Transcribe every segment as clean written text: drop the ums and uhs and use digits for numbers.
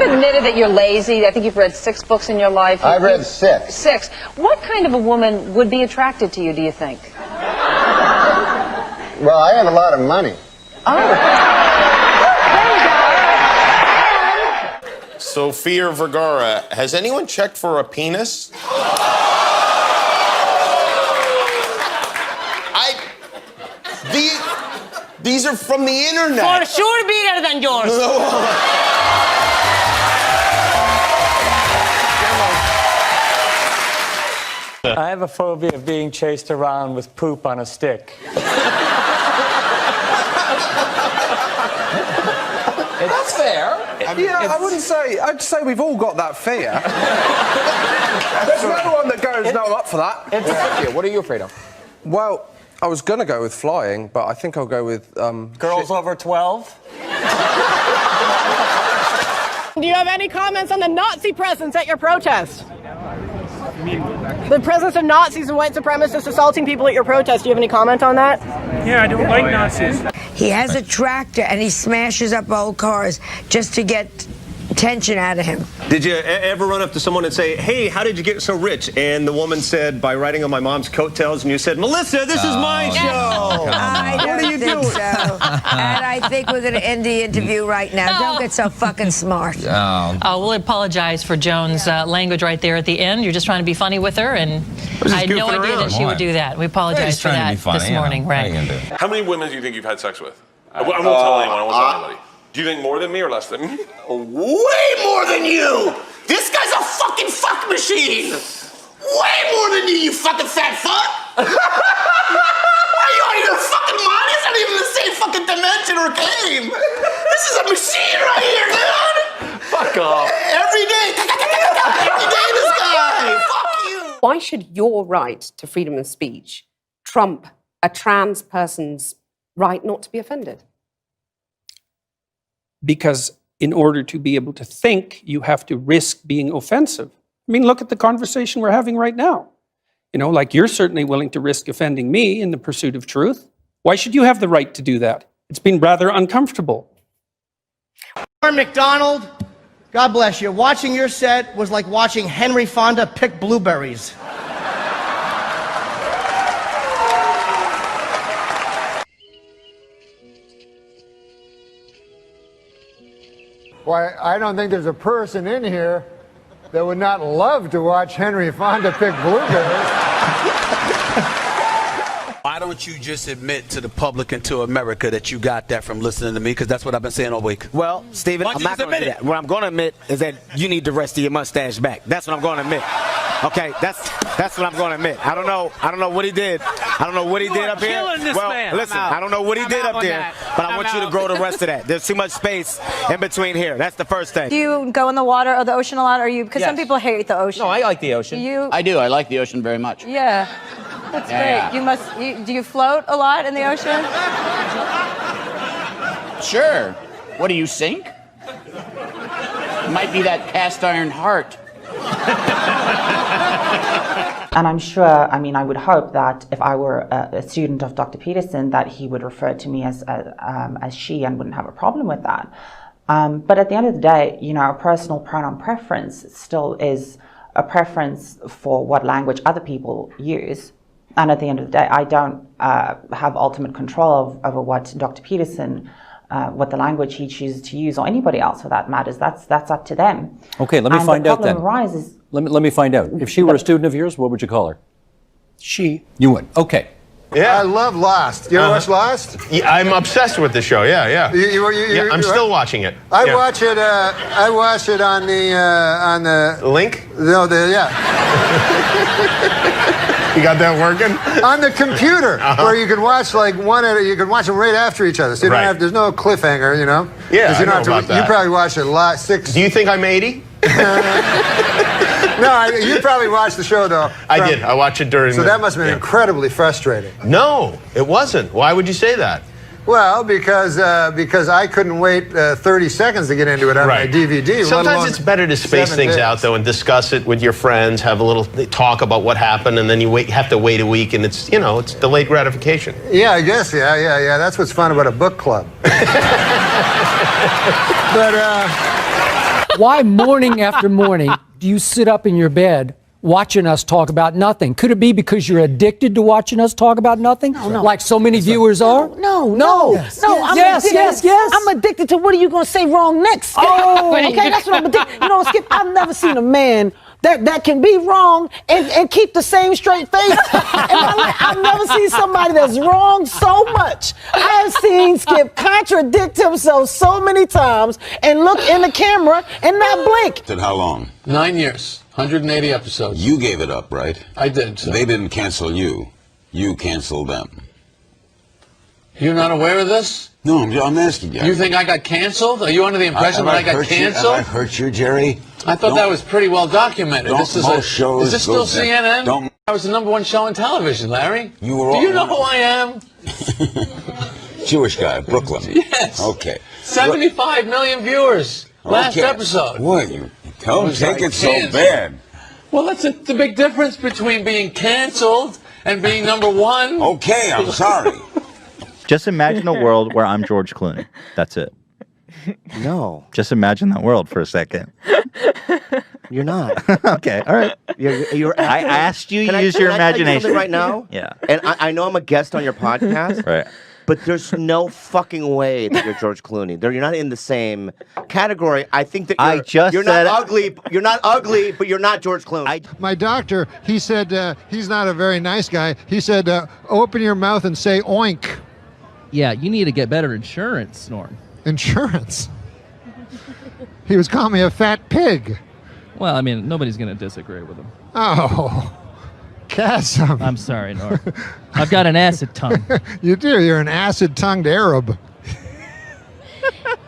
You've admitted that you're lazy. I think you've read 6 books in your life. I've read 6. 6. What kind of a woman would be attracted to you, do you think? Well, I have a lot of money. Oh. Sofia Vergara, has anyone checked for a penis? These are from the internet. For sure bigger than yours. I have a phobia of being chased around with poop on a stick. That's fair. I wouldn't say. I'd say we've all got that fear. There's no one that goes, no, I'm up for that. Yeah, what are you afraid of? Well, I was going to go with flying, but I think I'll go with... Girls over 12? Do you have any comments on the Nazi presence at your protest? The presence of Nazis and white supremacists assaulting people at your protest. Do you have any comment on that? Yeah, I don't like Nazis. He has a tractor and he smashes up old cars just to get attention out of him. Did you ever run up to someone and say, hey, how did you get so rich? And the woman said, by riding on my mom's coattails, and you said, Melissa, this is my show. I don't think so. And I think we're going to end the interview right now. Don't get so fucking smart. We'll apologize for Joan's language right there at the end. You're just trying to be funny with her, and I had no idea that she would do that. We apologize for that this morning, right? How many women do you think you've had sex with? I won't tell anyone. I won't tell anybody. Do you think more than me or less than me? Way more than you! This guy's a fucking fuck machine! Way more than you fucking fat fuck! Are you out of your fucking mind? It's not even the same fucking dimension or game! This is a machine right here, dude! Fuck off. Every day! Every day, this guy! Fuck you! Why should your right to freedom of speech trump a trans person's right not to be offended? Because in order to be able to think, you have to risk being offensive. I mean, look at the conversation we're having right now. You know, like you're certainly willing to risk offending me in the pursuit of truth. Why should you have the right to do that? It's been rather uncomfortable. Norm Macdonald, God bless you. Watching your set was like watching Henry Fonda pick blueberries. Why, I don't think there's a person in here that would not love to watch Henry Fonda pick blueberries. Why don't you just admit to the public and to America that you got that from listening to me? Because that's what I've been saying all week. Well, Stephen, I'm not going to do that. What I'm going to admit is that you need the rest of your mustache back. That's what I'm going to admit. Okay, that's what I'm going to admit. I don't know what he did. I don't know what he did up here. Well, listen, I don't know what he did up there, but I want you to grow the rest of that. There's too much space in between here. That's the first thing. Do you go in the water or the ocean a lot? Or you? Because some people hate the ocean. No, I like the ocean. I do. I like the ocean very much. Yeah, that's great. Do you float a lot in the ocean? Sure. What do you sink? Might be that cast iron heart. And I'm sure, I would hope that if I were a student of Dr. Peterson, that he would refer to me as she and wouldn't have a problem with that. But at the end of the day, a personal pronoun preference still is a preference for what language other people use. And at the end of the day, I don't have ultimate control over what Dr. Peterson, what the language he chooses to use, or anybody else for that matters. That's up to them. Okay, let me find out then. The problem arises. Let me find out. If she were a student of yours, what would you call her? She. You would. Okay. Yeah, I love Lost. You ever watch Lost? Yeah, I'm obsessed with the show. Yeah. I'm still watching it. I watch it. I watch it on the link. No, yeah. You got that working? On the computer, where you can watch you can watch them right after each other. So you don't have. There's no cliffhanger, Yeah, you I know about that. You probably watched it 6. Do you think I'm 80? No, you probably watched the show though. I did. I watched it during. So that must have been incredibly frustrating. No, it wasn't. Why would you say that? Well, because I couldn't wait 30 seconds to get into it on my DVD. Sometimes it's better to space things out, though, and discuss it with your friends, have a little talk about what happened, and then you have to wait a week, and it's delayed gratification. Yeah, I guess, yeah. That's what's fun about a book club. But, Why morning after morning do you sit up in your bed watching us talk about nothing? Could it be because you're addicted to watching us talk about nothing? No. Like so many viewers are? No. I'm addicted. I'm addicted to what are you going to say wrong next, Skip? Oh. Okay, that's what I'm addicted. You know, Skip, I've never seen a man that can be wrong and keep the same straight face. I've never seen somebody that's wrong so much. I've seen Skip contradict himself so many times and look in the camera and not blink. Did how long? 9 years. 180 episodes. You gave it up, right? I did. So. They didn't cancel you. You canceled them. You're not aware of this? No, I'm asking you. You think I got canceled? Are you under the impression that I got canceled? Have I hurt you, Jerry? I thought that was pretty well documented. This is most shows is this still go down. CNN? Don't. I was the #1 show on television, Larry. You were. Do you know who I am? Jewish guy, Brooklyn. Yes. Okay. 75 million viewers. Last episode. What you? Don't take it so canceled. bad. Well, that's the big difference between being canceled and being #1. Okay, I'm sorry. Just imagine a world where I'm George Clooney. That's it. No. Just imagine that world for a second. You're not. Okay, all right. I asked you to use your imagination. Right now? Yeah. And I know I'm a guest on your podcast. Right. But there's no fucking way that you're George Clooney. You're not in the same category. I think that you're not ugly. You're not ugly, but you're not George Clooney. My doctor, he said he's not a very nice guy. He said, open your mouth and say oink. Yeah, you need to get better insurance, Norm. Insurance? He was calling me a fat pig. Well, I mean, nobody's going to disagree with him. Oh, Kasim. I'm sorry, Norm. I've got an acid tongue. You do. You're an acid-tongued Arab.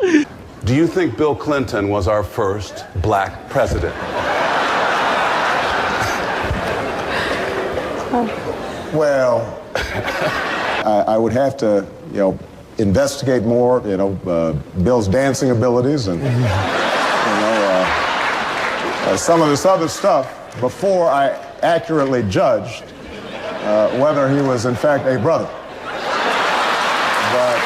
Do you think Bill Clinton was our first black president? Well, I would have to, investigate more, Bill's dancing abilities and, some of this other stuff before I accurately judged whether he was in fact a brother. But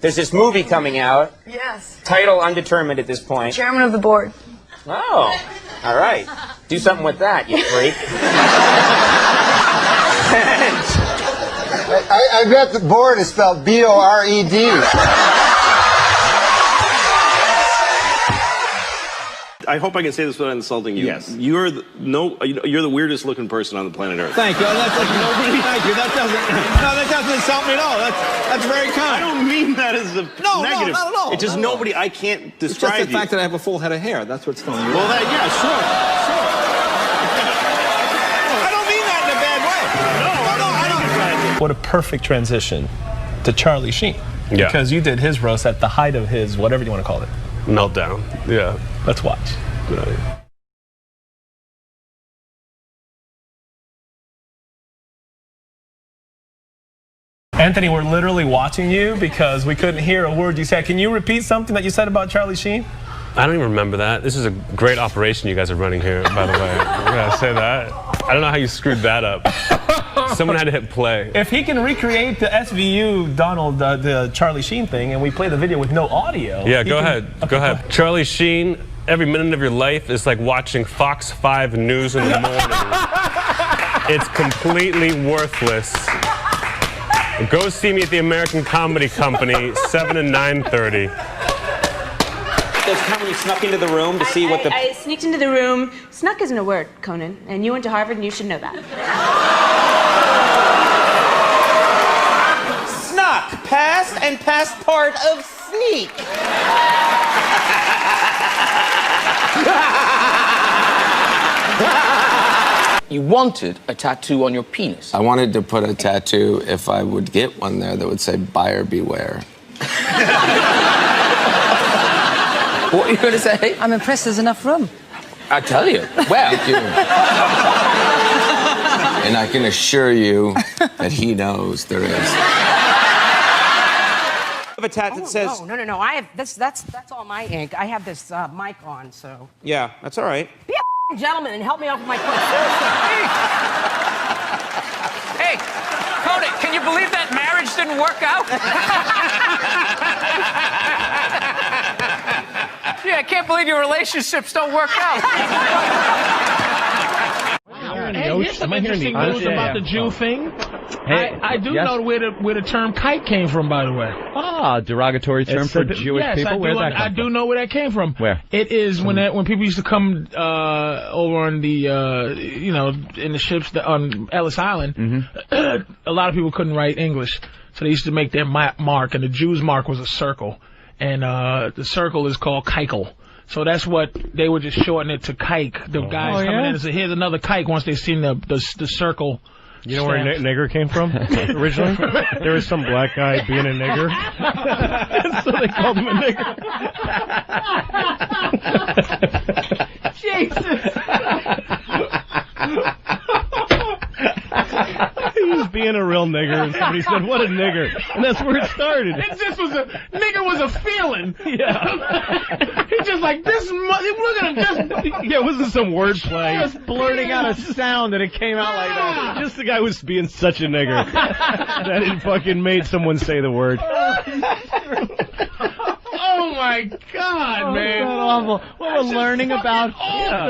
there's this movie coming out. Yes. Title undetermined at this point. Chairman of the board. Oh, all right. Do something with that, you freak. I bet the board is spelled B-O-R-E-D. I hope I can say this without insulting you. Yes. You're the weirdest looking person on the planet Earth. Thank you. Thank you. That doesn't insult me at all. That's very kind. I don't mean that as a negative. No, not at all. It's just nobody. I can't describe It's just the you. fact that I have a full head of hair. That's what's telling you. Well, yeah, sure. I don't mean that in a bad way. No, I don't. What a perfect transition to Charlie Sheen. Yeah. Because you did his roast at the height of his, whatever you want to call it. Meltdown. Yeah. Let's watch. Good idea. Anthony, we're literally watching you because we couldn't hear a word you said. Can you repeat something that you said about Charlie Sheen? I don't even remember that. This is a great operation you guys are running here, by the way. I'm gonna say that. I don't know how you screwed that up. Someone had to hit play. If he can recreate the SVU Donald, the Charlie Sheen thing, and we play the video with no audio. Yeah, go ahead. Go ahead. Charlie Sheen, every minute of your life is like watching Fox 5 News in the morning. It's completely worthless. Go see me at the American Comedy Company, 7 and 9:30. There's time when you snuck into the room to see what the... I sneaked into the room. Snuck isn't a word, Conan. And you went to Harvard and you should know that. Snuck, past and past part of sneak. You wanted a tattoo on your penis. I wanted to put a tattoo, if I would get one there, that would say buyer beware. What are you going to say? I'm impressed there's enough room. I tell you. Well. And I can assure you that he knows there is. A tat that says... No. I have that's all my ink. I have this mic on, so. Yeah, that's all right. Be a gentleman and help me out with my point. Hey, Conan, can you believe that marriage didn't work out? Jimmy, I can't believe your relationships don't work out. Here's some interesting news about the Jew thing. I do know where the term kike came from, by the way. Ah, derogatory term for Jewish people. Where'd that come I do know where that came from. Where? It is when people used to come over on the in the ships on Ellis Island. A lot of people couldn't write English, so they used to make their mark, and the Jew's mark was a circle, and the circle is called kikel. So that's what they were just shortening it to kike. The guys coming in and say, "Here's another kike." Once they seen the circle. You know where nigger came from originally? There was some black guy being a nigger, so they called him a nigger. Jesus. He was being a real nigger, and somebody said, "What a nigger," and that's where it started. It just was nigger was a feeling. Yeah. He's just like this. Look at him. Yeah, it wasn't some wordplay. Just blurting out a sound, and it came out like that. Just the guy was being such a nigger that it fucking made someone say the word. Oh my God, man! That's awful. Well, we're learning about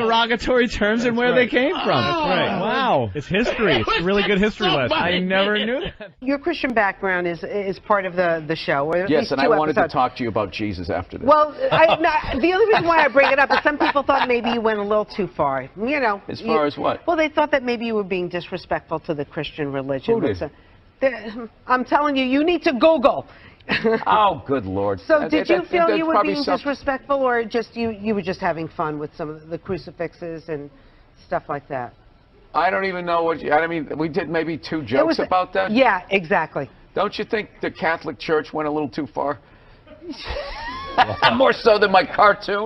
derogatory terms and where they came from. That's right. Wow. It's history. It's a really good history lesson. I never knew that. Your Christian background is part of the show. Or at Yes, least and I two wanted to episodes. talk to you about Jesus after this. Well, the only reason why I bring it up is some people thought maybe you went a little too far. You know. As far as what? Well, they thought that maybe you were being disrespectful to the Christian religion. Who did? I'm telling you, you need to Google. Oh, good Lord. So did you feel that's you were probably being disrespectful, or just you were just having fun with some of the crucifixes and stuff like that? I don't even know what I mean, we did maybe 2 jokes about that? Yeah, exactly. Don't you think the Catholic Church went a little too far? More so than my cartoon?